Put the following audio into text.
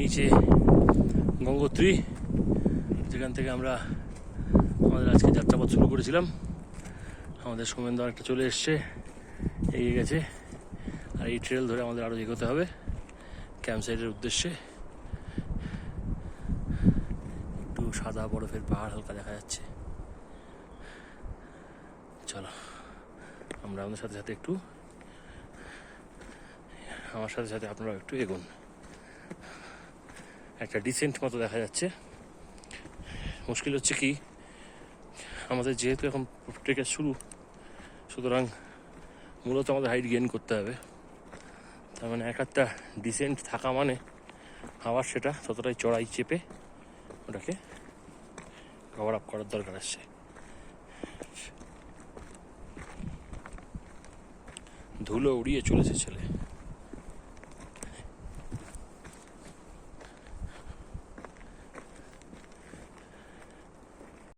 নিচে গঙ্গোত্রী, যেখান থেকে আমরা আমাদের আজকে যাত্রাপথ শুরু করেছিলাম। আমাদের সোমেনদা একটা চলে এসছে, এগিয়ে গেছে, আর এই ট্রেল ধরে আমাদের আরও এগোতে হবে ক্যাম্প সাইটের উদ্দেশ্যে। একটু সাদা বরফের পাহাড় হালকা দেখা যাচ্ছে। চলো আমরা আমাদের সাথে সাথে একটু, আমার সাথে সাথে আপনারাও একটু এগোন। একটা ডিসেন্ট মতো দেখা যাচ্ছে। মুশকিল হচ্ছে কি, আমাদের যেহেতু এখন ট্রেকের শুরু, সুতরাং মূলত আমাদের হাইট গেইন করতে হবে। তার মানে এক একটা ডিসেন্ট থাকা মানে আবার সেটা ততটাই চড়াই চেপে ওটাকে কভার আপ করার দরকার আসছে। ধুলো উড়িয়ে চলেছে ছেলে।